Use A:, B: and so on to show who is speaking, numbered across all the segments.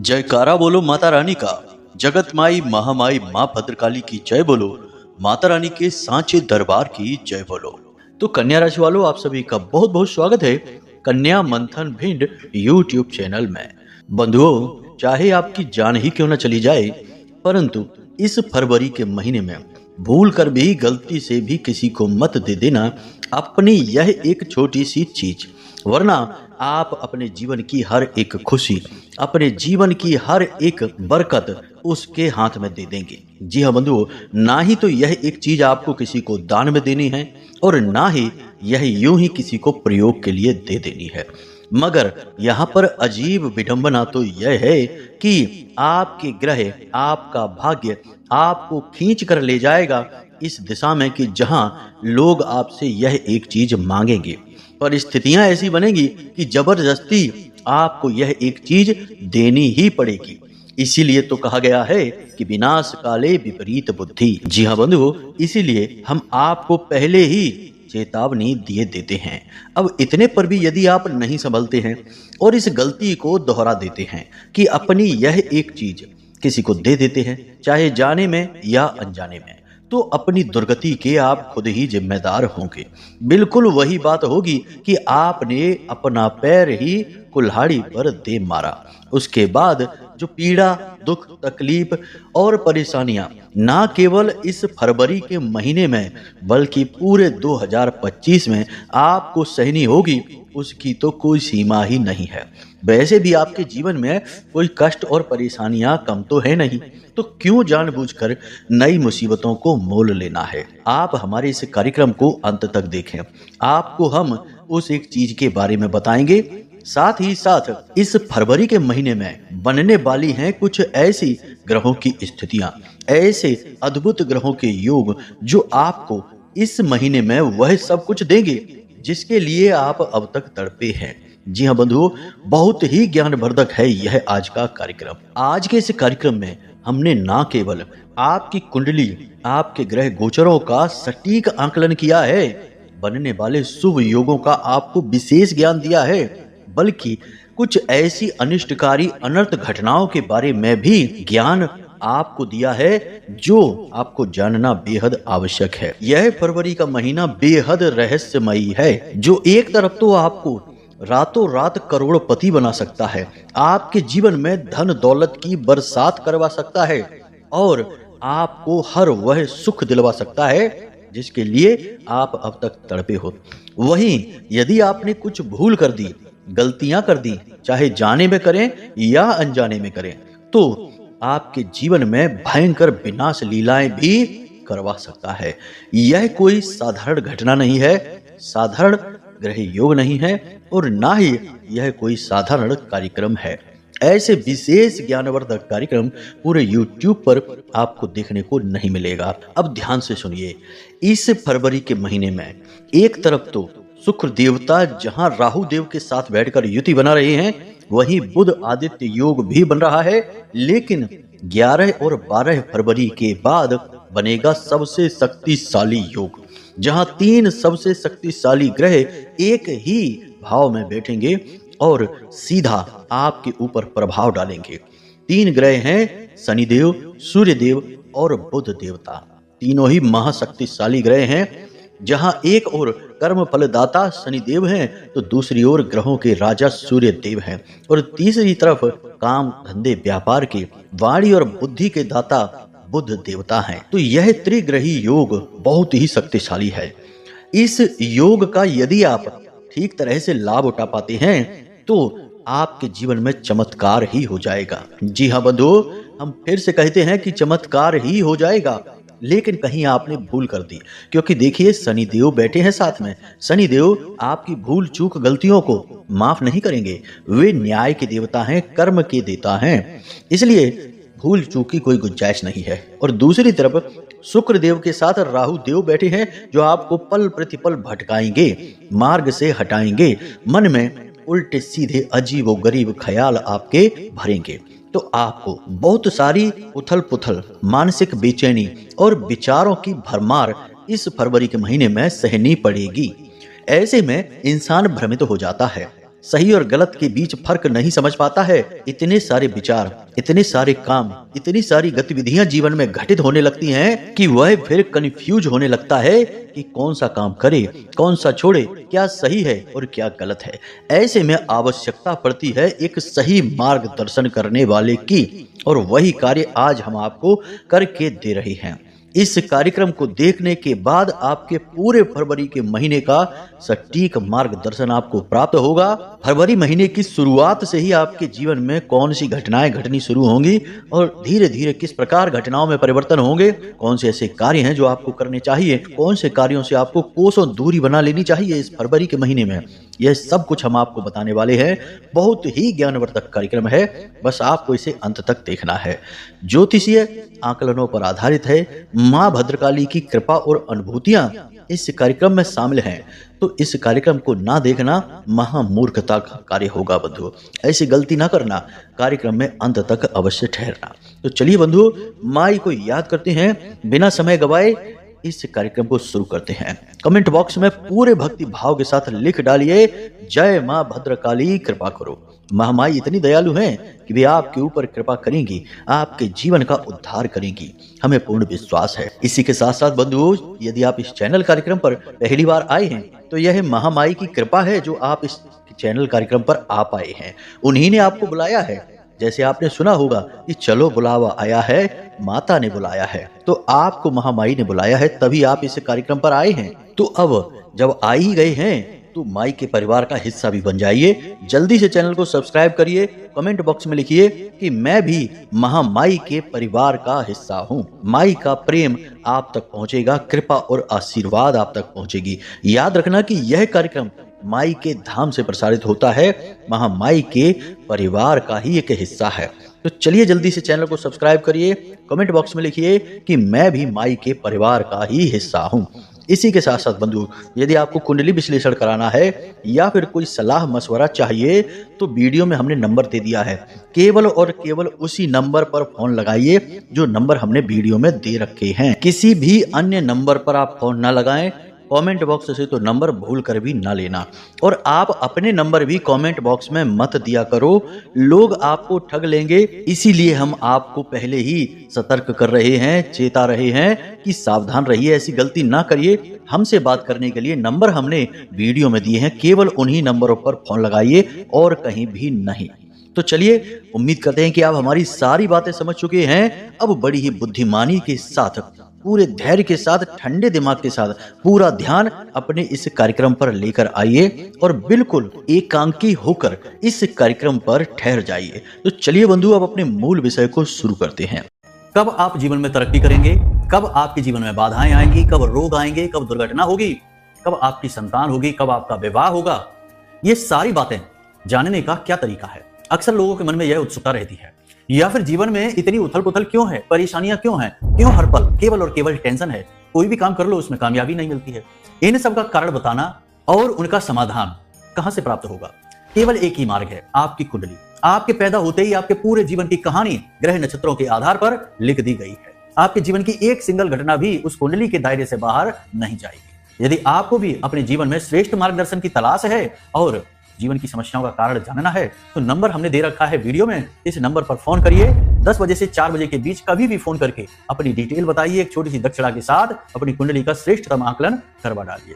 A: जयकारा बोलो माता रानी का। जगत माई महामाई माँ भद्रकाली की जय बोलो। माता रानी के सांचे दरबार की जय बोलो। तो कन्या राशि वालों, आप सभी का बहुत बहुत स्वागत है कन्या मंथन भिंड यूट्यूब चैनल में। बंधुओं, चाहे आपकी जान ही क्यों न चली जाए, परंतु इस फरवरी के महीने में भूल कर भी गलती से भी किसी को मत दे देना अपनी यह एक छोटी सी चीज, वरना आप अपने जीवन की हर एक खुशी, अपने जीवन की हर एक बरकत उसके हाथ में दे देंगे। जी हाँ बंधुओं, ना ही तो यह एक चीज आपको किसी को दान में देनी है और ना ही यह यूं ही किसी को प्रयोग के लिए दे देनी है। मगर यहाँ पर अजीब विडंबना तो यह है कि आपके ग्रह, आपका भाग्य आपको खींच कर ले जाएगा इस दिशा में कि जहां लोग आपसे यह एक चीज मांगेंगे, पर स्थितियां ऐसी बनेगी कि जबरदस्ती आपको यह एक चीज देनी ही पड़ेगी। इसीलिए तो कहा गया है कि विनाश काले विपरीत बुद्धि। जी हाँ बंधुओं, इसीलिए हम आपको पहले ही चेतावनी दिए देते हैं। अब इतने पर भी यदि आप नहीं संभलते हैं और इस गलती को दोहरा देते हैं कि अपनी यह एक चीज किसी को दे देते हैं, चाहे जाने में या अनजाने में, तो अपनी दुर्गति के आप खुद ही जिम्मेदार होंगे। बिल्कुल वही बात होगी कि आपने अपना पैर ही कुल्हाड़ी पर दे मारा। उसके बाद जो पीड़ा, दुख, तकलीफ और परेशानियां ना केवल इस फरवरी के महीने में बल्कि पूरे 2025 में आपको सहनी होगी, उसकी तो कोई सीमा ही नहीं है। वैसे भी आपके जीवन में कोई कष्ट और परेशानियां कम तो है नहीं, तो क्यों जानबूझकर नई मुसीबतों को मोल लेना है। आप हमारे इस कार्यक्रम को अंत तक देखें, आपको हम उस एक चीज के बारे में बताएंगे। साथ ही साथ इस फरवरी के महीने में बनने वाली हैं कुछ ऐसी ग्रहों की स्थितियां, ऐसे अद्भुत ग्रहों के योग जो आपको इस महीने में वह सब कुछ देंगे जिसके लिए आप अब तक तड़पे हैं। जी हाँ बंधुओं, बहुत ही ज्ञानवर्धक है यह आज का कार्यक्रम। आज के इस कार्यक्रम में हमने ना केवल आपकी कुंडली, आपके ग्रह गोचरों का सटीक आकलन किया है, बनने वाले शुभ योगों का आपको विशेष ज्ञान दिया है, बल्कि कुछ ऐसी अनिष्टकारी अनर्थ घटनाओं के बारे में भी ज्ञान आपको दिया है जो आपको जानना बेहद आवश्यक है। यह फरवरी का महीना बेहद रहस्यमयी है, जो एक तरफ तो आपको रातों रात करोड़पति बना सकता है, आपके जीवन में धन दौलत की बरसात करवा सकता है और आपको हर वह सुख दिलवा सकता है जिसके लिए आप अब तक तड़पे हो। वहीं यदि आपने कुछ भूल कर दी, गलतियां कर दी, चाहे जाने में करें या अनजाने में करें, तो आपके जीवन में भयंकर विनाश लीलाएं भी करवा सकता है। यह कोई साधारण घटना नहीं है, साधारण ग्रह योग नहीं है और ना ही यह कोई साधारण कार्यक्रम है। ऐसे विशेष ज्ञानवर्धक कार्यक्रम पूरे YouTube पर आपको देखने को नहीं मिलेगा। अब ध्यान से सुनिए, इस फरवरी के महीने में एक तरफ तो शुक्र देवता जहां राहु देव के साथ बैठकर युति बना रहे हैं, वहीं बुध आदित्य योग भी बन रहा है, लेकिन 11 और 12 फरवरी के बाद बनेगा सबसे शक्तिशाली योग, जहां 3 सबसे शक्तिशाली ग्रह एक ही भाव में बैठेंगे और सीधा आपके ऊपर प्रभाव डालेंगे। 3 ग्रह हैं शनिदेव, सूर्यदेव और बुध देवता। तीनों ही महाशक्तिशाली ग्रह हैं, जहां एक और कर्म फलदाता शनिदेव हैं तो दूसरी ओर ग्रहों के राजा सूर्य देव हैं और तीसरी तरफ काम, धंधे, व्यापार के, वाणी और बुद्धि के दाता बुध देवता हैं। तो यह त्रिग्रही योग बहुत ही शक्तिशाली है। इस योग का यदि आप ठीक तरह से लाभ उठा पाते हैं तो आपके जीवन में चमत्कार ही हो जाएगा। जी हाँ बंधुओं, हम फिर से कहते हैं कि चमत्कार ही हो जाएगा, लेकिन कहीं आपने भूल कर दी, क्योंकि देखिए शनिदेव बैठे हैं साथ में। शनिदेव आपकी भूल चूक गलतियों को माफ नहीं करेंगे, वे न्याय के देवता हैं, कर्म के देता हैं, इसलिए भूल चूक की कोई गुंजाइश नहीं है। और दूसरी तरफ शुक्र देव के साथ राहु देव बैठे हैं, जो आपको पल प्रतिपल भटकाएंगे, मार्ग से हटाएंगे, मन में उल्टे सीधे अजीबो गरीब ख्याल आपके भरेंगे, तो आपको बहुत सारी उथल पुथल, मानसिक बेचैनी और विचारों की भरमार इस फरवरी के महीने में सहनी पड़ेगी। ऐसे में इंसान भ्रमित हो जाता है, सही और गलत के बीच फर्क नहीं समझ पाता है, इतने सारे विचार, इतने सारे काम, इतनी सारी गतिविधियां जीवन में घटित होने लगती हैं कि वह फिर कंफ्यूज होने लगता है कि कौन सा काम करे, कौन सा छोड़े, क्या सही है और क्या गलत है। ऐसे में आवश्यकता पड़ती है एक सही मार्गदर्शन करने वाले की, और वही कार्य आज हम आपको करके दे रहे हैं। इस कार्यक्रम को देखने के बाद आपके पूरे फरवरी के महीने का सटीक मार्गदर्शन आपको प्राप्त होगा। फरवरी महीने की शुरुआत से ही आपके जीवन में कौन सी घटनाएं घटनी शुरू होंगी और धीरे धीरे किस प्रकार घटनाओं में परिवर्तन होंगे, कौन से ऐसे कार्य हैं जो आपको करने चाहिए, कौन से कार्यों से आपको कोसों दूरी बना लेनी चाहिए इस फरवरी के महीने में, यह सब कुछ हम आपको बताने वाले हैं। बहुत ही ज्ञानवर्धक कार्यक्रम है, बस आपको इसे अंत तक देखना है। ज्योतिषीय आकलनों पर आधारित है। मां भद्रकाली की कृपा और अनुभूतियां इस कार्यक्रम में शामिल हैं, तो इस कार्यक्रम को ना देखना महामूर्खता का कार्य होगा बंधु। ऐसी गलती ना करना, कार्यक्रम में अंत तक अवश्य ठहरना। तो चलिए बंधु, माई को याद करते हैं, बिना समय गवाए इस कार्यक्रम को शुरू करते हैं। कमेंट बॉक्स में पूरे भक्ति भाव के साथ लिख डालिए, जय मां भद्रकाली कृपा करो। महामाई इतनी दयालु हैं कि वे आपके ऊपर कृपा करेंगी, आपके जीवन का उद्धार करेंगी, हमें पूर्ण विश्वास है। इसी के साथ साथ बंधुओं, यदि आप इस चैनल कार्यक्रम पर पहली बार आए हैं तो यह महामाई की कृपा है जो आप इस चैनल कार्यक्रम पर आ पाए हैं। उन्हीं ने आपको बुलाया है। जैसे आपने सुना होगा कि चलो बुलावा आया है, माता ने बुलाया है, तो आपको महामाई ने बुलाया है, तभी आप इस कार्यक्रम पर आए हैं। तो अब जब आ ही गए हैं तो माई के परिवार का हिस्सा भी बन जाइए। जल्दी से चैनल को सब्सक्राइब करिए, कमेंट बॉक्स में लिखिए कि मैं भी महामाई के परिवार का हिस्सा हूँ। माई का प्रेम आप तक पहुंचेगा, कृपा और आशीर्वाद आप तक पहुंचेगी। याद रखना कि यह कार्यक्रम माई के धाम से प्रसारित होता है, महामाई के परिवार का ही एक हिस्सा है। तो चलिए जल्दी से चैनल को सब्सक्राइब करिए, कमेंट बॉक्स में लिखिए कि मैं भी माई के परिवार का ही हिस्सा हूँ। इसी के साथ साथ बंधु, यदि आपको कुंडली विश्लेषण कराना है या फिर कोई सलाह मशवरा चाहिए तो वीडियो में हमने नंबर दे दिया है, केवल और केवल उसी नंबर पर फोन लगाइए जो नंबर हमने वीडियो में दे रखे हैं। किसी भी अन्य नंबर पर आप फोन ना लगाएं। कमेंट बॉक्स से तो नंबर भूल कर भी ना लेना, और आप अपने नंबर भी कमेंट बॉक्स में मत दिया करो, लोग आपको ठग लेंगे। इसीलिए हम आपको पहले ही सतर्क कर रहे हैं, चेता रहे हैं कि सावधान रहिए, ऐसी गलती ना करिए। हमसे बात करने के लिए नंबर हमने वीडियो में दिए हैं, केवल उन्हीं नंबरों पर फोन लगाइए और कहीं भी नहीं। तो चलिए, उम्मीद करते हैं कि आप हमारी सारी बातें समझ चुके हैं। अब बड़ी ही बुद्धिमानी के साथ, पूरे धैर्य के साथ, ठंडे दिमाग के साथ पूरा ध्यान अपने इस कार्यक्रम पर लेकर आइए और बिल्कुल एकांकी होकर इस कार्यक्रम पर ठहर जाइए। तो चलिए बंधु, अब अपने मूल विषय को शुरू करते हैं। कब आप जीवन में तरक्की करेंगे, कब आपके जीवन में बाधाएं आएंगी, कब रोग आएंगे, कब दुर्घटना होगी, कब आपकी संतान होगी, कब आपका विवाह होगा, ये सारी बातें जानने का क्या तरीका है? अक्सर लोगों के मन में यह उत्सुकता रहती है। या फिर जीवन में इतनी उथल पुथल क्यों है, परेशानियां क्यों हैं, क्यों हर पल केवल और केवल टेंशन है, कोई भी काम कर लो उसमें कामयाबी नहीं मिलती है। इन सब का कारण बताना और उनका समाधान कहां से प्राप्त होगा? केवल एक ही मार्ग है, आपकी कुंडली। आपके पैदा होते ही आपके पूरे जीवन की कहानी ग्रह नक्षत्रों के आधार पर लिख दी गई है। आपके जीवन की एक सिंगल घटना भी उस कुंडली के दायरे से बाहर नहीं जाएगी। यदि आपको भी अपने जीवन में श्रेष्ठ मार्गदर्शन की तलाश है और जीवन की समस्याओं का कारण जानना है, तो नंबर हमने दे रखा है वीडियो में। इस नंबर पर फोन करिए। 10 बजे से 4 बजे के बीच कभी भी फोन करके अपनी डिटेल बताइए। एक छोटी सी दक्षिणा के साथ अपनी कुंडली का श्रेष्ठतम आकलन करवा डालिए।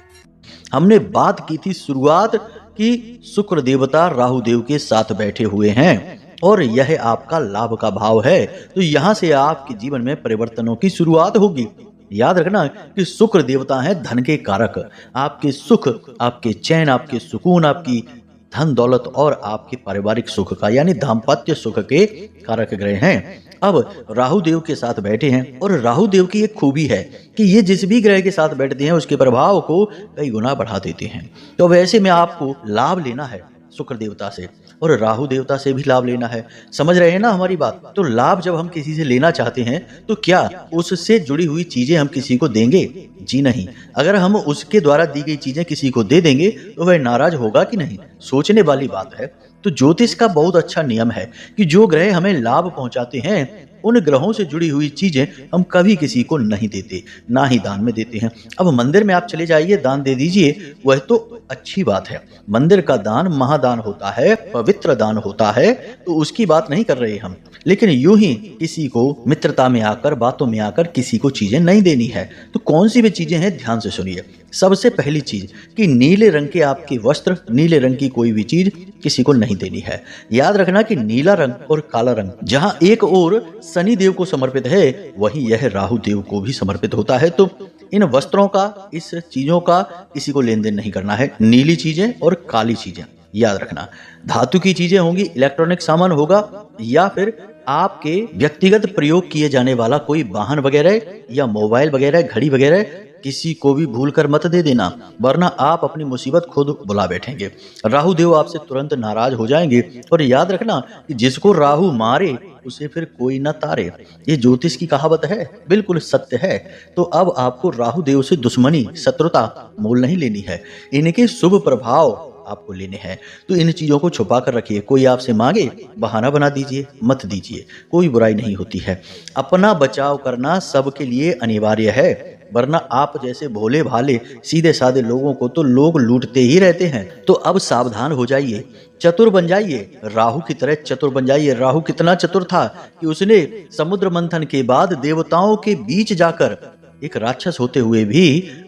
A: हमने बात की थी शुरुआत कि शुक्र देवता राहु देव के साथ बैठे हुए हैं और यह आपका लाभ का भाव है, तो यहाँ से आपके जीवन में परिवर्तनों की शुरुआत होगी। याद रखना कि शुक्र देवता है धन के कारक, आपके सुख, आपके चैन, आपके सुकून, आपकी धन दौलत और आपके पारिवारिक सुख का यानी दाम्पत्य सुख के कारक ग्रह हैं। अब राहु देव के साथ बैठे हैं और राहु देव की एक खूबी है कि ये जिस भी ग्रह के साथ बैठते हैं उसके प्रभाव को कई गुना बढ़ा देते हैं। तो वैसे में आपको लाभ लेना है शुक्र देवता से और राहु देवता से भी लाभ लेना है। समझ रहे हैं ना हमारी बात? तो लाभ जब हम किसी से लेना चाहते हैं तो क्या उससे जुड़ी हुई चीजें हम किसी को देंगे? जी नहीं। अगर हम उसके द्वारा दी गई चीजें किसी को दे देंगे तो वह नाराज होगा कि नहीं? सोचने वाली बात है। तो ज्योतिष का बहुत अच्छा नियम है कि जो ग्रह हमें लाभ पहुंचाते हैं उन ग्रहों से जुड़ी हुई चीजें हम कभी किसी को नहीं देते, ना ही दान में देते हैं। अब मंदिर में आप चले जाइए, दान दे दीजिए, वह तो अच्छी बात है। मंदिर का दान महादान होता है, पवित्र दान होता है, तो उसकी बात नहीं कर रहे हम। लेकिन यूं ही किसी को मित्रता में आकर, बातों में आकर किसी को चीजें नहीं देनी है। तो कौन सी भी चीजें हैं, ध्यान से सुनिए। सबसे पहली चीज कि नीले रंग के आपके वस्त्र, नीले रंग की कोई भी चीज किसी को नहीं देनी है। याद रखना कि नीला रंग और काला रंग जहां एक ओर शनि देव को समर्पित है, वहीं यह राहु देव को भी समर्पित होता है। तो इन वस्त्रों का, इस चीजों का किसी को लेन देन नहीं करना है। नीली चीजें और काली चीजें याद रखना। धातु की चीजें होंगी, इलेक्ट्रॉनिक सामान होगा, या फिर आपके व्यक्तिगत प्रयोग किए जाने वाला कोई वाहन वगैरह या मोबाइल वगैरह, घड़ी वगैरह किसी को भी भूल कर मत दे देना, वरना आप अपनी मुसीबत खुद बुला बैठेंगे। राहु देव आपसे तुरंत नाराज हो जाएंगे। और याद रखना कि जिसको राहु मारे उसे फिर कोई न तारे, ये ज्योतिष की कहावत है, बिल्कुल सत्य है। तो अब आपको राहु देव से दुश्मनी, शत्रुता मोल नहीं लेनी है, इनके शुभ प्रभाव आपको लेने हैं। तो इन चीजों को छुपा कर रखिए। कोई आपसे मांगे, बहाना बना दीजिए, मत दीजिए, कोई बुराई नहीं होती है। अपना बचाव करना सबके लिए अनिवार्य है, वरना आप जैसे भोले भाले सीधे साधे लोगों को तो लोग लूटते ही रहते हैं। तो अब सावधान हो जाइए, चतुर बन जाइए, राहु की तरह चतुर बन जाइए। राहु कितना चतुर था कि उसने समुद्र मंथन के बाद देवताओं के बीच जाकर एक राक्षस होते हुए भी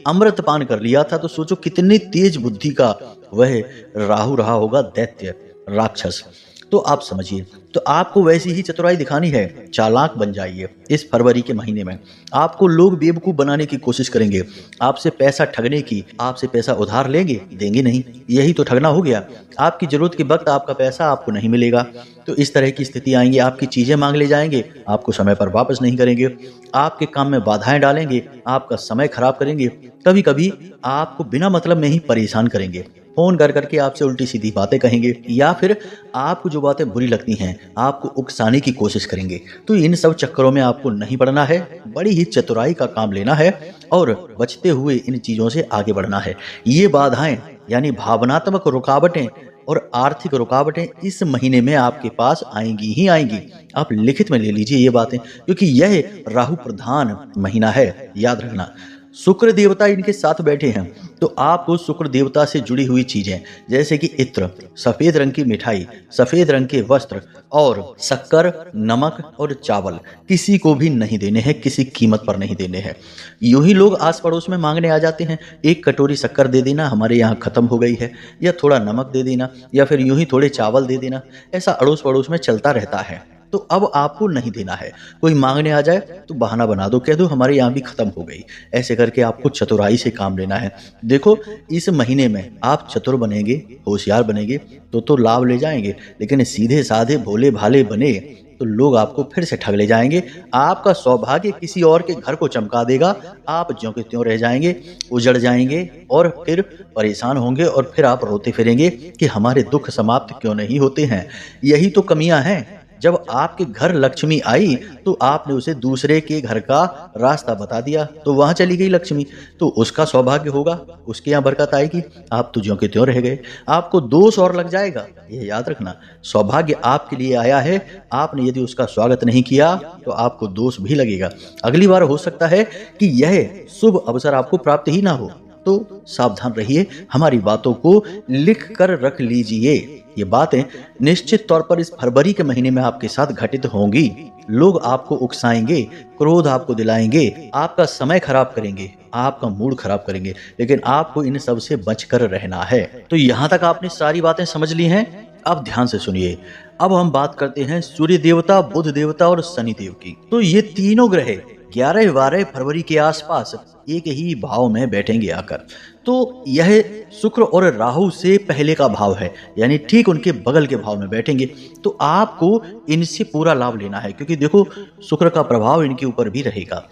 A: अमृत पान कर लिया था। तो सोचो कितनी तेज बुद्धि का वह राहु रहा होगा, दैत्य राक्षस। तो आप समझिए, तो आपको वैसी ही चतुराई दिखानी है, चालाक बन जाइए। इस फरवरी के महीने में आपको लोग बेवकूफ बनाने की कोशिश करेंगे, आपसे पैसा ठगने की, आपसे पैसा उधार लेंगे, देंगे नहीं, यही तो ठगना हो गया। आपकी जरूरत के वक्त आपका पैसा आपको नहीं मिलेगा। तो इस तरह की स्थिति आएंगी, आपकी चीजें मांग ले जाएंगे, आपको समय पर वापस नहीं करेंगे, आपके काम में बाधाएं डालेंगे, आपका समय खराब करेंगे, कभी कभी आपको बिना मतलब में ही परेशान करेंगे, फोन कर करके आपसे उल्टी सीधी बातें कहेंगे, या फिर आपको जो बातें बुरी लगती हैं आपको उकसाने की कोशिश करेंगे। तो इन सब चक्करों में आपको नहीं पड़ना है, बड़ी ही चतुराई का काम लेना है और बचते हुए इन चीजों से आगे बढ़ना है। ये बाधाएं यानी भावनात्मक रुकावटें और आर्थिक रुकावटें इस महीने में आपके पास आएंगी ही आएंगी। आप लिखित में ले लीजिए ये बातें, क्योंकि यह राहु प्रधान महीना है। याद रखना, शुक्र देवता इनके साथ बैठे हैं, तो आपको शुक्र देवता से जुड़ी हुई चीजें जैसे कि इत्र, सफेद रंग की मिठाई, सफेद रंग के वस्त्र और शक्कर, नमक और चावल किसी को भी नहीं देने हैं, किसी कीमत पर नहीं देने हैं। यूं ही लोग आस पड़ोस में मांगने आ जाते हैं, एक कटोरी शक्कर दे देना, हमारे यहाँ खत्म हो गई है, या थोड़ा नमक दे देना, या फिर यूं ही थोड़े चावल दे देना। ऐसा अड़ोस पड़ोस में चलता रहता है। तो अब आपको नहीं देना है। कोई मांगने आ जाए तो बहाना बना दो, कह दो हमारे यहाँ भी खत्म हो गई। ऐसे करके आपको चतुराई से काम लेना है। देखो, इस महीने में आप चतुर बनेंगे, होशियार बनेंगे तो लाभ ले जाएंगे, लेकिन सीधे साधे भोले भाले बने तो लोग आपको फिर से ठग ले जाएंगे। आपका सौभाग्य किसी और के घर को चमका देगा, आप ज्यों के त्यों रह जाएंगे, उजड़ जाएंगे और फिर परेशान होंगे, और फिर आप रोते फिरेंगे कि हमारे दुख समाप्त क्यों नहीं होते हैं। यही तो कमियां हैं। जब आपके घर लक्ष्मी आई तो आपने उसे दूसरे के घर का रास्ता बता दिया, तो वहां चली गई लक्ष्मी, तो उसका सौभाग्य होगा, उसके यहाँ बरकत आएगी, आप तो ज्यों के त्यों रह गए। आपको दोष और लग जाएगा, ये याद रखना। सौभाग्य आपके लिए आया है, आपने यदि उसका स्वागत नहीं किया तो आपको दोष भी लगेगा। अगली बार हो सकता है कि यह शुभ अवसर आपको प्राप्त ही ना हो। तो सावधान रहिए, हमारी बातों को लिख कर रख लीजिए। ये बातें निश्चित तौर पर इस फरवरी के महीने में आपके साथ घटित होंगी। लोग आपको उकसाएंगे, क्रोध आपको दिलाएंगे, आपका समय खराब करेंगे, आपका मूड खराब करेंगे, लेकिन आपको इन सब से बचकर रहना है। तो यहाँ तक आपने सारी बातें समझ ली हैं। अब ध्यान से सुनिए। अब हम बात करते हैं सूर्य देवता, बुध देवता और शनि देव की। तो ये तीनों ग्रह 11-12 फरवरी के आसपास एक ही भाव में बैठेंगे आकर। तो यह शुक्र और राहु से पहले का भाव है, यानी ठीक उनके बगल के भाव में बैठेंगे। तो आपको इनसे पूरा लाभ लेना है, क्योंकि देखो शुक्र का प्रभाव इनके ऊपर भी रहेगा।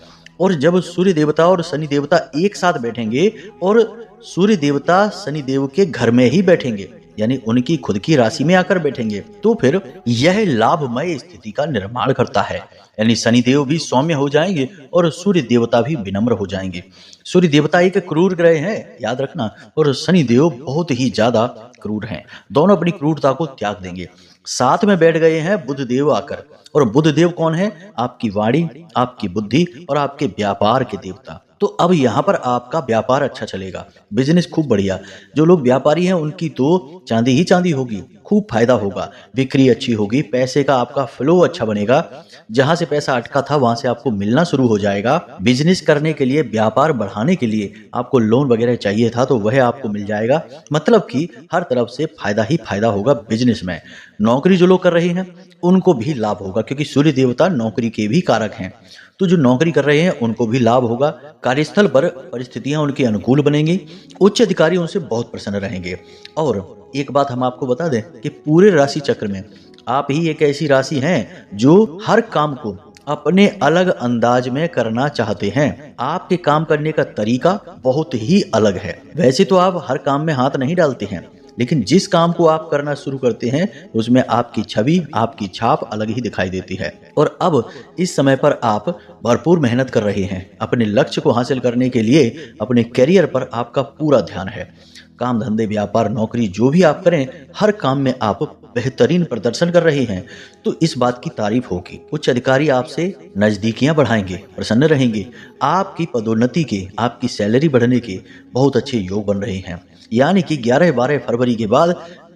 A: और जब सूर्य देवता और शनि देवता एक साथ बैठेंगे और सूर्य देवता शनि देव के घर में ही बैठेंगे, यानी उनकी खुद की राशि में आकर बैठेंगे, तो फिर यह लाभमय स्थिति का निर्माण करता है। यानी शनिदेव भी सौम्य हो जाएंगे और सूर्य देवता भी विनम्र हो जाएंगे। सूर्य देवता एक क्रूर ग्रह है, याद रखना, और शनिदेव बहुत ही ज्यादा क्रूर हैं। दोनों अपनी क्रूरता को त्याग देंगे। साथ में बैठ गए हैं बुध देव आकर, और बुध देव कौन है? आपकी वाणी, आपकी बुद्धि और आपके व्यापार के देवता। तो अब यहाँ पर आपका व्यापार अच्छा चलेगा, बिजनेस खूब बढ़िया। जो लोग व्यापारी हैं उनकी तो चांदी ही चांदी होगी, खूब फायदा होगा, बिक्री अच्छी होगी, पैसे का आपका फ्लो अच्छा बनेगा। जहां से पैसा अटका था वहां से आपको मिलना शुरू हो जाएगा। बिजनेस करने के लिए, व्यापार बढ़ाने के लिए आपको लोन वगैरह चाहिए था तो वह आपको मिल जाएगा। मतलब कि हर तरफ से फायदा ही फायदा होगा बिजनेस में। नौकरी जो लोग कर रहे हैं उनको भी लाभ होगा, क्योंकि सूर्य देवता नौकरी के भी कारक हैं। तो जो नौकरी कर रहे हैं उनको भी लाभ होगा। कार्यस्थल पर परिस्थितियां उनके अनुकूल बनेंगी। उच्च अधिकारी उनसे बहुत प्रसन्न रहेंगे। और एक बात हम आपको बता दें कि पूरे राशि चक्र में आप ही एक ऐसी राशि हैं जो हर काम को अपने अलग अंदाज में करना चाहते हैं। आपके काम करने का तरीका बहुत ही अलग है। वैसे तो आप हर काम में हाथ नहीं डालते हैं, लेकिन जिस काम को आप करना शुरू करते हैं उसमें आपकी छवि, आपकी छाप अलग ही दिखाई देती है। और अब इस समय पर आप भरपूर मेहनत कर रहे हैं। अपने लक्ष्य को हासिल करने के लिए अपने करियर पर आपका पूरा ध्यान है। काम धंधे, व्यापार, नौकरी जो भी आप करें, हर काम में आप बेहतरीन प्रदर्शन कर रहे हैं, तो इस बात की तारीफ होगी। उच्च अधिकारी आपसे नजदीकियां बढ़ाएंगे, प्रसन्न रहेंगे। आपकी पदोन्नति के, आपकी सैलरी बढ़ने के बहुत अच्छे योग बन रहे हैं। यानी कि 11-12 फरवरी के बाद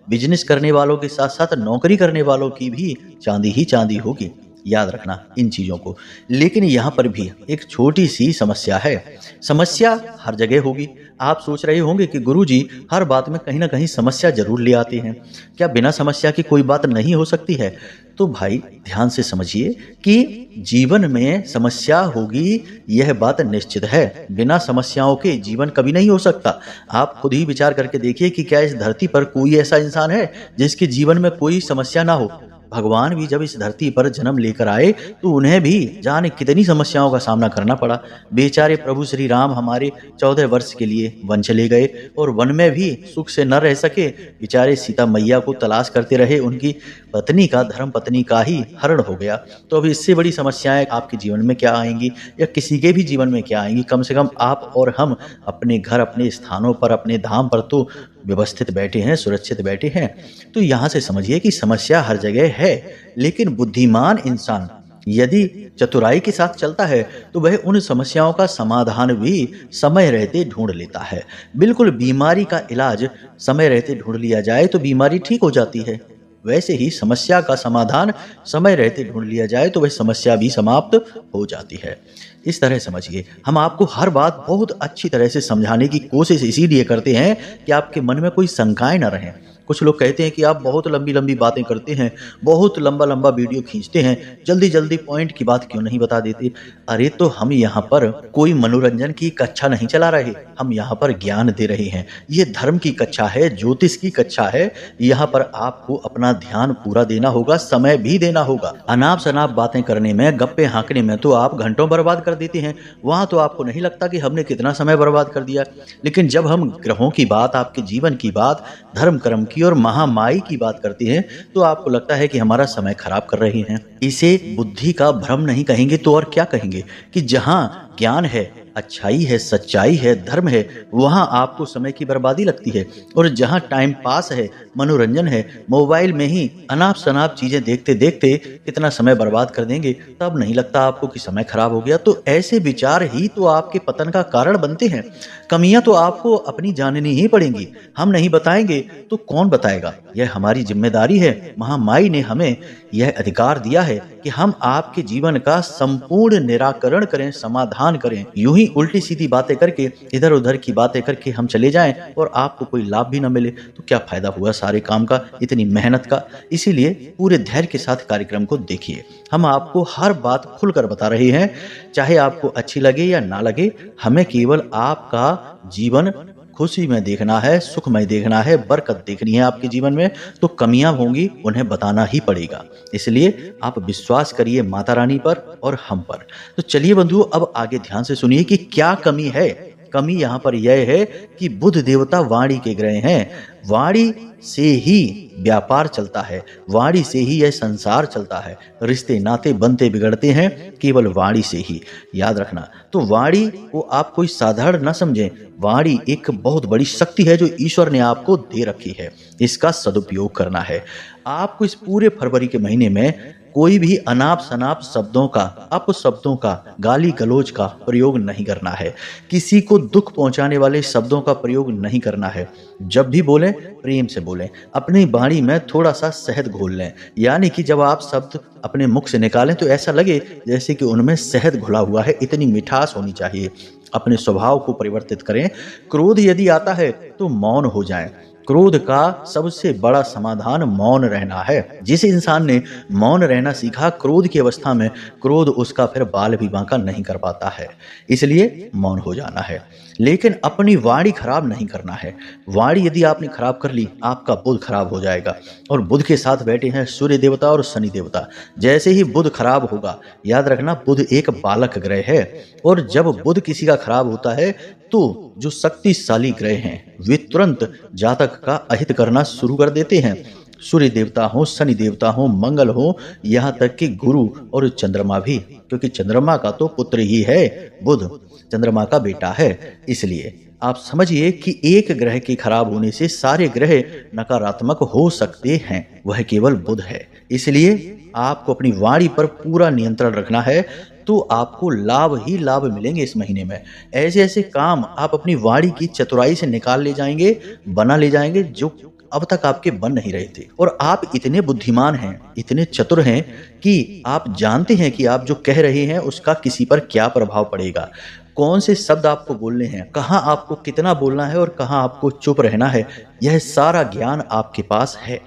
A: बिजनेस करने वालों के साथ साथ नौकरी करने वालों की भी चांदी ही चांदी होगी। याद रखना इन चीजों को। लेकिन यहाँ पर भी एक छोटी सी समस्या है। समस्या हर जगह होगी। आप सोच रहे होंगे कि गुरुजी हर बात में कहीं ना कहीं समस्या जरूर ले आते हैं, क्या बिना समस्या की कोई बात नहीं हो सकती है? तो भाई ध्यान से समझिए कि जीवन में समस्या होगी, यह बात निश्चित है। बिना समस्याओं के जीवन कभी नहीं हो सकता। आप खुद ही विचार करके देखिए कि क्या इस धरती पर कोई ऐसा इंसान है जिसके जीवन में कोई समस्या ना हो? भगवान भी जब इस धरती पर जन्म लेकर आए तो उन्हें भी जाने कितनी समस्याओं का सामना करना पड़ा। बेचारे प्रभु श्री राम हमारे 14 वर्ष के लिए वन चले गए और वन में भी सुख से न रह सके। बेचारे सीता मैया को तलाश करते रहे, उनकी पत्नी का, धर्म पत्नी का ही हरण हो गया। तो अब इससे बड़ी समस्याएं आपके जीवन में क्या आएंगी या किसी के भी जीवन में क्या आएंगी? कम से कम आप और हम अपने घर, अपने स्थानों पर, अपने धाम पर तो व्यवस्थित बैठे हैं, सुरक्षित बैठे हैं। तो यहाँ से समझिए कि समस्या हर जगह है, लेकिन बुद्धिमान इंसान यदि चतुराई के साथ चलता है तो वह उन समस्याओं का समाधान भी समय रहते ढूंढ लेता है। बिल्कुल बीमारी का इलाज समय रहते ढूंढ लिया जाए तो बीमारी ठीक हो जाती है, वैसे ही समस्या का समाधान समय रहते ढूंढ लिया जाए तो वह समस्या भी समाप्त हो जाती है। इस तरह समझिए, हम आपको हर बात बहुत अच्छी तरह से समझाने की कोशिश इसीलिए करते हैं कि आपके मन में कोई शंकाएं न रहें। कुछ लोग कहते हैं कि आप बहुत लंबी लंबी बातें करते हैं, बहुत लंबा लंबा वीडियो खींचते हैं, जल्दी जल्दी पॉइंट की बात क्यों नहीं बता देते? अरे तो हम यहाँ पर कोई मनोरंजन की कक्षा नहीं चला रहे, हम यहाँ पर ज्ञान दे रहे हैं। ये धर्म की कक्षा है, ज्योतिष की कक्षा है। यहाँ पर आपको अपना ध्यान पूरा देना होगा, समय भी देना होगा। अनाप शनाप बातें करने में, गप्पे हाँकने में तो आप घंटों बर्बाद कर देते हैं। वहां तो आपको नहीं लगता कि हमने कितना समय बर्बाद कर दिया। लेकिन जब हम ग्रहों की बात, आपके जीवन की बात, धर्म कर्म की और महामाई की बात करते हैं तो आपको लगता है कि हमारा समय खराब कर रहे हैं। इसे बुद्धि का भ्रम नहीं कहेंगे तो और क्या कहेंगे? कि जहां ज्ञान है, अच्छाई है, सच्चाई है, धर्म है, वहां आपको समय की बर्बादी लगती है। और जहां टाइम पास है, मनोरंजन है, मोबाइल में ही अनाप शनाप चीजें देखते देखते कितना समय बर्बाद कर देंगे, तब नहीं लगता आपको कि समय खराब हो गया। तो ऐसे विचार ही तो आपके पतन का कारण बनते हैं। कमियां तो आपको अपनी जाननी ही पड़ेंगी। हम नहीं बताएंगे तो कौन बताएगा? यह हमारी जिम्मेदारी है। महामाई ने हमें यह अधिकार दिया है कि हम आपके जीवन का संपूर्ण निराकरण करें, समाधान करें। यूं ही उल्टी सीधी बातें करके, इधर उधर की बातें करके हम चले जाएं और आपको कोई लाभ भी न मिले तो क्या फायदा हुआ सारे काम का, इतनी मेहनत का? इसीलिए पूरे धैर्य के साथ कार्यक्रम को देखिए। हम आपको हर बात खुलकर बता रहे हैं, चाहे आपको अच्छी लगे या ना लगे। हमें केवल आपका जीवन खुशी में देखना है, सुखमय देखना है, बरकत देखनी है आपके जीवन में। तो कमियां होंगी, उन्हें बताना ही पड़ेगा। इसलिए आप विश्वास करिए माता रानी पर और हम पर। तो चलिए बंधुओं, अब आगे ध्यान से सुनिए कि क्या कमी है। कमी यहाँ पर यह है कि बुध देवता वाणी के ग्रह हैं। वाणी से ही व्यापार चलता है, वाणी से ही यह संसार चलता है। रिश्ते नाते बनते बिगड़ते हैं केवल वाणी से ही, याद रखना। तो वाणी को आप कोई साधारण न समझें। वाणी एक बहुत बड़ी शक्ति है जो ईश्वर ने आपको दे रखी है, इसका सदुपयोग करना है। आपको इस पूरे फरवरी के महीने में कोई भी अनाप शनाप शब्दों का, अपशब्दों का, गाली गलौज का प्रयोग नहीं करना है। किसी को दुख पहुंचाने वाले शब्दों का प्रयोग नहीं करना है। जब भी बोलें प्रेम से बोलें। अपनी वाणी में थोड़ा सा शहद घोल लें, यानी कि जब आप शब्द अपने मुख से निकालें तो ऐसा लगे जैसे कि उनमें शहद घुला हुआ है, इतनी मिठास होनी चाहिए। अपने स्वभाव को परिवर्तित करें। क्रोध यदि आता है तो मौन हो जाएं। क्रोध का सबसे बड़ा समाधान मौन रहना है। जिस इंसान ने मौन रहना सीखा, क्रोध की अवस्था में क्रोध उसका फिर बाल भी बांका नहीं कर पाता है। इसलिए मौन हो जाना है, लेकिन अपनी वाणी खराब नहीं करना है। वाणी यदि आपने खराब कर ली, आपका बुध खराब हो जाएगा। और बुध के साथ बैठे हैं सूर्य देवता और शनि देवता। जैसे ही बुध खराब होगा, याद रखना बुध एक बालक ग्रह है, और जब बुध किसी का खराब होता है तो जो शक्तिशाली ग्रह हैं वे तुरंत जातक का अहित करना शुरू कर देते हैं। सूर्य देवता हो, शनि देवता हो, मंगल हो, यहाँ तक कि गुरु और चंद्रमा भी, क्योंकि चंद्रमा का तो पुत्र ही है बुध, चंद्रमा का बेटा है। इसलिए आप समझिए कि एक ग्रह के खराब होने से सारे ग्रह नकारात्मक हो सकते हैं, वह केवल बुध है। इसलिए आपको अपनी वाणी पर पूरा नियंत्रण रखना है, तो आपको लाभ ही लाभ मिलेंगे इस महीने में। ऐसे ऐसे काम आप अपनी वाणी की चतुराई से निकाल ले जाएंगे, बना ले जाएंगे, जो अब तक आपके बन नहीं रहे थे। और आप इतने बुद्धिमान हैं, इतने चतुर हैं कि आप जानते हैं कि आप जो कह रहे हैं उसका किसी पर क्या प्रभाव पड़ेगा, कौन से शब्द आपको बोलने हैं, कहाँ आपको कितना बोलना है और कहाँ आपको चुप रहना है। यह सारा ज्ञान आपके पास है।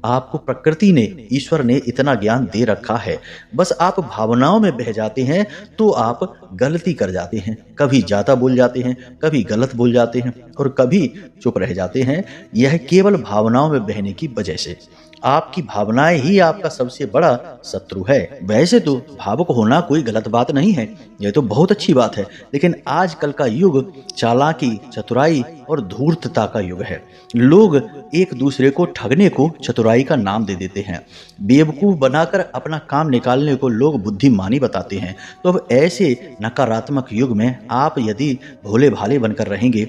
A: आपको प्रकृति ने, ईश्वर ने इतना ज्ञान दे रखा है। बस आप भावनाओं में बह जाते हैं तो आप गलती कर जाते हैं। कभी ज्यादा बोल जाते हैं, कभी गलत बोल जाते हैं और कभी चुप रह जाते हैं। यह केवल भावनाओं में बहने की वजह से। आपकी भावनाएं ही आपका सबसे बड़ा शत्रु है। वैसे तो भावुक होना कोई गलत बात नहीं है, यह तो बहुत अच्छी बात है। लेकिन आजकल का युग चालाकी, चतुराई और धूर्तता का युग है। लोग एक दूसरे को ठगने को चतुराई का नाम दे देते हैं। बेवकूफ बनाकर अपना काम निकालने को लोग बुद्धिमानी बताते हैं। तो अब ऐसे नकारात्मक युग में आप यदि भोले भाले बनकर रहेंगे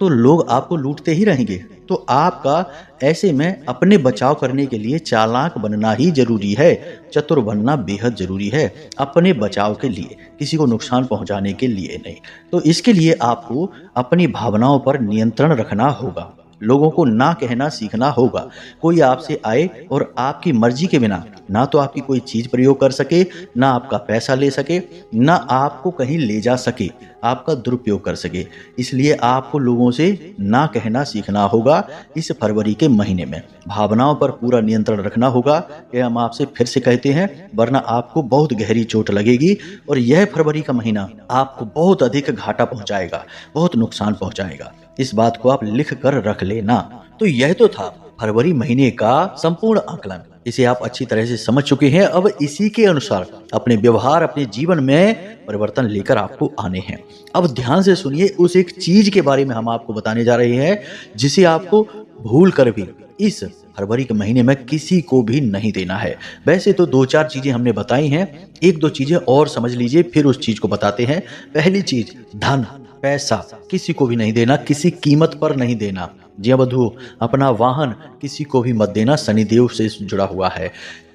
A: तो लोग आपको लूटते ही रहेंगे। तो आपका ऐसे में अपने बचाव करने के लिए चालाक बनना ही जरूरी है, चतुर बनना बेहद जरूरी है, अपने बचाव के लिए, किसी को नुकसान पहुंचाने के लिए नहीं। तो इसके लिए आपको अपनी भावनाओं पर नियंत्रण रखना होगा। लोगों को ना कहना सीखना होगा। कोई आपसे आए और आपकी मर्जी के बिना ना तो आपकी कोई चीज प्रयोग कर सके, ना आपका पैसा ले सके, ना आपको कहीं ले जा सके, आपका दुरुपयोग कर सके। इसलिए आपको लोगों से ना कहना सीखना होगा। इस फरवरी के महीने में भावनाओं पर पूरा नियंत्रण रखना होगा। यह हम आपसे फिर से कहते हैं, वरना आपको बहुत गहरी चोट लगेगी और यह फरवरी का महीना आपको बहुत अधिक घाटा पहुंचाएगा, बहुत नुकसान पहुंचाएगा। इस बात को आप लिख कर रख लेना। तो यह तो था फरवरी महीने का संपूर्ण आकलन। इसे आप अच्छी तरह से समझ चुके हैं। अब इसी के अनुसार अपने व्यवहार, अपने जीवन में परिवर्तन लेकर आपको आने हैं। अब ध्यान से सुनिए, उस एक चीज के बारे में हम आपको बताने जा रहे हैं जिसे आपको भूल कर भी इस फरवरी के महीने में किसी को भी नहीं देना है। वैसे तो 2-4 चीजें हमने बताई हैं, 1-2 चीजें और समझ लीजिए, फिर उस चीज को बताते हैं। पहली चीज, धन, पैसा किसी को भी नहीं देना, किसी कीमत पर नहीं देना। जी बंधु, अपना वाहन किसी को भी मत देना, शनिदेव से जुड़ा हुआ है।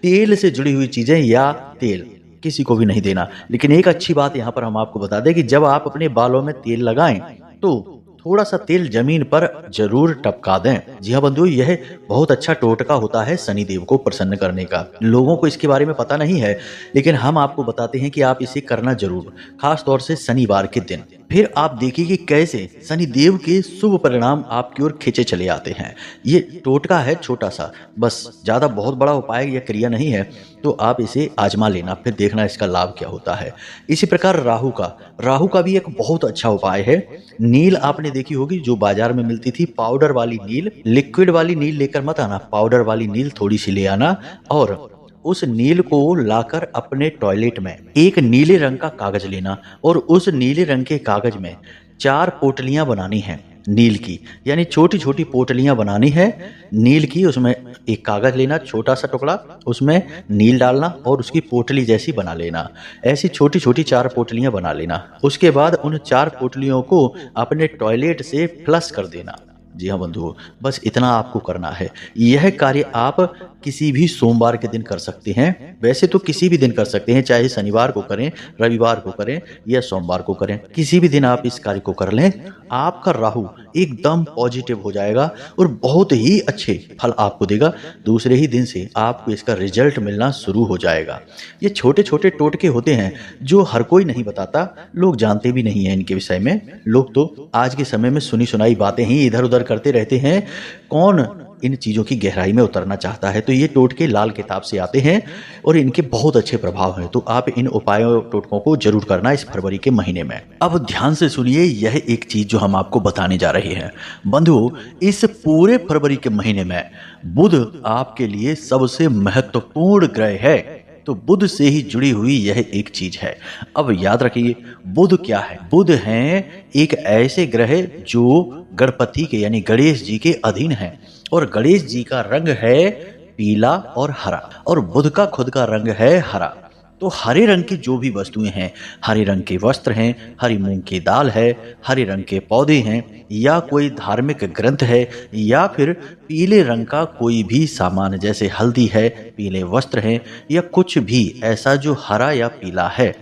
A: तेल से जुड़ी हुई चीजें या तेल किसी को भी नहीं देना। लेकिन एक अच्छी बात यहाँ पर हम आपको बता दें कि जब आप अपने बालों में तेल लगाएं तो थोड़ा सा तेल जमीन पर जरूर टपका दें। जी हाँ बंधु, यह बहुत अच्छा टोटका होता है शनिदेव को प्रसन्न करने का। लोगों को इसके बारे में पता नहीं है, लेकिन हम आपको बताते हैं कि आप इसे करना जरूर, खास तौर से शनिवार के दिन। फिर आप देखिए कि कैसे शनिदेव के शुभ परिणाम आपकी ओर खींचे चले आते हैं। ये टोटका है छोटा सा, बस ज्यादा बहुत बड़ा उपाय या क्रिया नहीं है। तो आप इसे आजमा लेना, फिर देखना इसका लाभ क्या होता है। इसी प्रकार राहु का भी एक बहुत अच्छा उपाय है। नील आपने देखी होगी, जो बाजार में मिलती थी, पाउडर वाली नील। लिक्विड वाली नील लेकर मत आना, पाउडर वाली नील थोड़ी सी ले आना। और उस नील को लाकर अपने टॉयलेट में एक नीले रंग का कागज लेना और उस नीले रंग के कागज में 4 पोटलियां बनानी हैं नील की, यानी छोटी छोटी पोटलियां बनानी है नील की। उसमें एक कागज लेना, छोटा सा टुकड़ा, उसमें नील डालना और उसकी पोटली जैसी बना लेना। ऐसी छोटी छोटी 4 पोटलियां बना लेना। उसके बाद उन 4 पोटलियों को अपने टॉयलेट से फ्लश कर देना। जी हाँ बंधुओं, बस इतना आपको करना है। यह कार्य आप किसी भी सोमवार के दिन कर सकते हैं। वैसे तो किसी भी दिन कर सकते हैं, चाहे शनिवार को करें, रविवार को करें या सोमवार को करें। किसी भी दिन आप इस कार्य को कर लें, आपका राहु एकदम पॉजिटिव हो जाएगा और बहुत ही अच्छे फल आपको देगा। दूसरे ही दिन से आपको इसका रिजल्ट मिलना शुरू हो जाएगा। ये छोटे छोटे टोटके होते हैं जो हर कोई नहीं बताता, लोग जानते भी नहीं हैं इनके विषय में। लोग तो आज के समय में सुनी सुनाई बातें ही इधर उधर करते रहते हैं, कौन इन चीज़ों की गहराई में उतरना चाहता है। तो ये टोटके लाल किताब से आते हैं और इनके बहुत अच्छे प्रभाव हैं। तो आप इन उपायों टोटकों को जरूर करना इस फरवरी के महीने में। अब ध्यान से सुनिए, यह एक चीज जो हम आपको बताने जा रहे हैं बंधुओं, इस पूरे फरवरी के महीने में बुध आपके लिए सबसे महत्वपूर्ण ग्रह है। तो बुध से ही जुड़ी हुई यह एक चीज है। अब याद रखिए, बुध क्या है? बुध हैं एक ऐसे ग्रह जो गणपति के यानी गणेश जी के अधीन है और गणेश जी का रंग है पीला और हरा और बुध का खुद का रंग है हरा। तो हरे रंग की जो भी वस्तुएं हैं, हरे रंग के वस्त्र हैं, हरी मूंग की दाल है, हरे रंग के पौधे हैं, या कोई धार्मिक ग्रंथ है, या फिर पीले रंग का कोई भी सामान जैसे हल्दी है, पीले वस्त्र हैं, या कुछ भी ऐसा जो हरा या पीला है,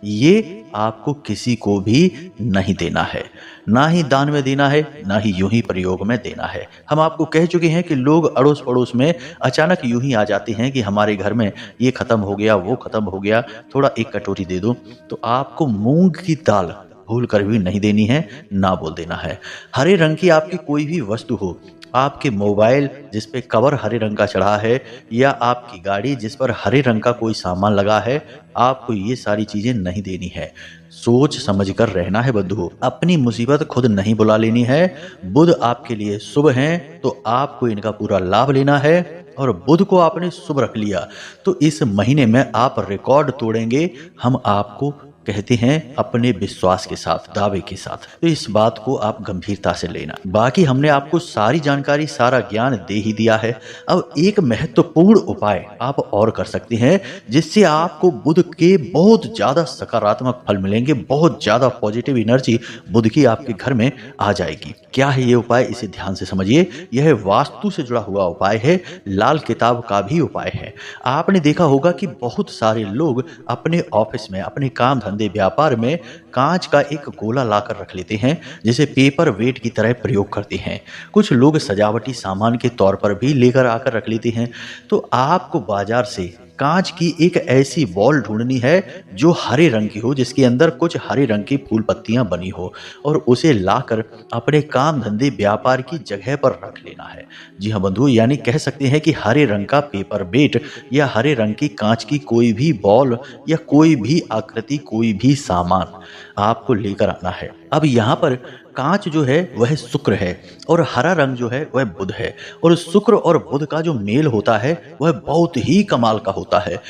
A: ये आपको किसी को भी नहीं देना है। ना ही दान में देना है, ना ही यूं ही प्रयोग में देना है। हम आपको कह चुके हैं कि लोग अड़ोस पड़ोस में अचानक यूं ही आ जाते हैं कि हमारे घर में ये खत्म हो गया, वो खत्म हो गया, थोड़ा एक कटोरी दे दो। तो आपको मूंग की दाल भूल कर भी नहीं देनी है, ना बोल देना है। हरे रंग की आपकी कोई भी वस्तु हो, आपके मोबाइल जिस पे कवर हरे रंग का चढ़ा है, या आपकी गाड़ी जिस पर हरे रंग का कोई सामान लगा है, आपको ये सारी चीजें नहीं देनी है। सोच समझ कर रहना है बंधुओं, अपनी मुसीबत खुद नहीं बुला लेनी है। बुध आपके लिए शुभ हैं, तो आपको इनका पूरा लाभ लेना है। और बुध को आपने शुभ रख लिया तो इस महीने में आप रिकॉर्ड तोड़ेंगे। हम आपको कहते हैं अपने विश्वास के साथ, दावे के साथ। तो इस बात को आप गंभीरता से लेना। बाकी हमने आपको सारी जानकारी, सारा ज्ञान दे ही दिया है। अब एक महत्वपूर्ण उपाय आप और कर सकते हैं जिससे आपको बुध के बहुत ज्यादा सकारात्मक फल मिलेंगे, बहुत ज्यादा पॉजिटिव एनर्जी बुध की आपके घर में आ जाएगी। क्या है ये उपाय, इसे ध्यान से समझिए। यह वास्तु से जुड़ा हुआ उपाय है, लाल किताब का भी उपाय है। आपने देखा होगा कि बहुत सारे लोग अपने ऑफिस में, अपने काम धंधे व्यापार में कांच का एक गोला लाकर रख लेते हैं, जिसे पेपर वेट की तरह प्रयोग करते हैं। कुछ लोग सजावटी सामान के तौर पर भी लेकर आकर रख लेते हैं। तो आपको बाजार से कांच की एक ऐसी बॉल ढूंढनी है जो हरे रंग की हो, जिसके अंदर कुछ हरे रंग की फूल पत्तियां बनी हो, और उसे लाकर अपने काम धंधे व्यापार की जगह पर रख लेना है। जी हाँ बंधु, यानी कह सकते हैं कि हरे रंग का पेपर वेट या हरे रंग की कांच की कोई भी बॉल या कोई भी आकृति, कोई भी सामान आपको लेकर आना है। अब यहाँ पर कांच जो है वह शुक्र है और हरा रंग जो है वह बुध है, और शुक्र और बुध का जो मेल होता है वह बहुत ही कमाल का होता है।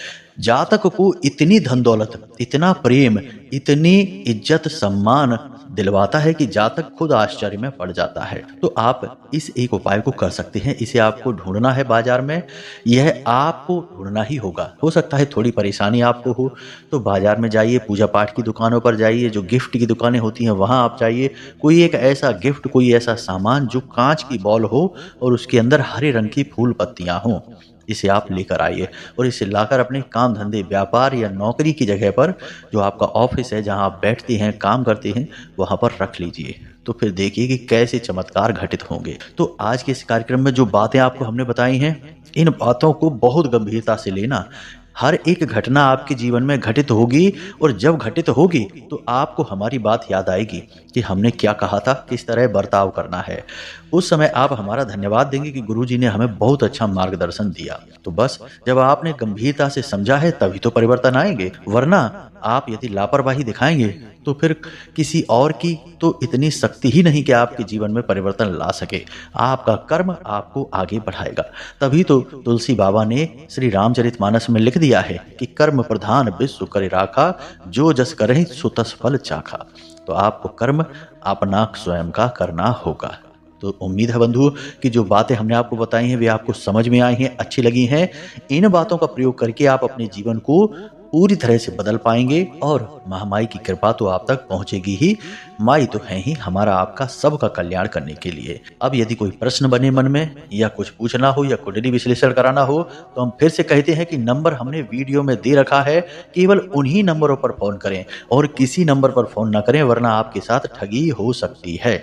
A: जातक को इतनी धन दौलत, इतना प्रेम, इतनी इज्जत सम्मान दिलवाता है कि जातक खुद आश्चर्य में पड़ जाता है। तो आप इस एक उपाय को कर सकते हैं। इसे आपको ढूंढना है बाजार में, यह आपको ढूंढना ही होगा। हो सकता है थोड़ी परेशानी आपको हो, तो बाजार में जाइए, पूजा पाठ की दुकानों पर जाइए, जो गिफ्ट की दुकानें होती हैं वहां आप जाइए। कोई एक ऐसा गिफ्ट, कोई ऐसा सामान जो कांच की बॉल हो और उसके अंदर हरे रंग की फूल पत्तियां हों, इसे आप लेकर आइए और इसे लाकर अपने काम धंधे व्यापार या नौकरी की जगह पर, जो आपका ऑफिस है जहां आप बैठते हैं, काम करते हैं, वहां पर रख लीजिए। तो फिर देखिए कि कैसे चमत्कार घटित होंगे। तो आज के इस कार्यक्रम में जो बातें आपको हमने बताई हैं, इन बातों को बहुत गंभीरता से लेना। हर एक घटना आपके जीवन में घटित होगी, और जब घटित होगी तो आपको हमारी बात याद आएगी कि हमने क्या कहा था, किस तरह बर्ताव करना है। उस समय आप हमारा धन्यवाद देंगे कि गुरुजी ने हमें बहुत अच्छा मार्गदर्शन दिया। तो बस जब आपने गंभीरता से समझा है तभी तो परिवर्तन आएंगे, वरना आप यदि लापरवाही दिखाएंगे तो फिर किसी और की तो इतनी शक्ति ही नहीं कि आपके जीवन में परिवर्तन ला सके। आपका कर्म आपको आगे बढ़ाएगा। तभी तो तुलसी बाबा ने श्री रामचरितमानस में लिख दिया है कि कर्म प्रधान विश्व करे राखा, जो जस करहि सो तस फल चाखा। तो आपको कर्म अपना स्वयं का करना होगा। तो उम्मीद है बंधु कि जो बातें हमने आपको बताई हैं वे आपको समझ में आई हैं, अच्छी लगी हैं। इन बातों का प्रयोग करके आप अपने जीवन को पूरी तरह से बदल पाएंगे और महामाई की कृपा तो आप तक पहुंचेगी ही। माई तो है ही हमारा आपका सबका कल्याण करने के लिए। अब यदि कोई प्रश्न बने मन में या कुछ पूछना हो या कुंडली विश्लेषण कराना हो तो हम फिर से कहते हैं कि नंबर हमने वीडियो में दे रखा है, केवल उन्हीं नंबरों पर फोन करें और किसी नंबर पर फोन ना करें, वरना आपके साथ ठगी हो सकती है।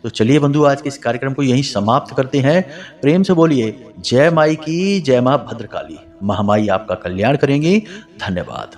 A: तो चलिए बंधु, आज के इस कार्यक्रम को यहीं समाप्त करते हैं। प्रेम से बोलिए जय माई की, जय मां भद्रकाली। महामाई आपका कल्याण करेंगी। धन्यवाद।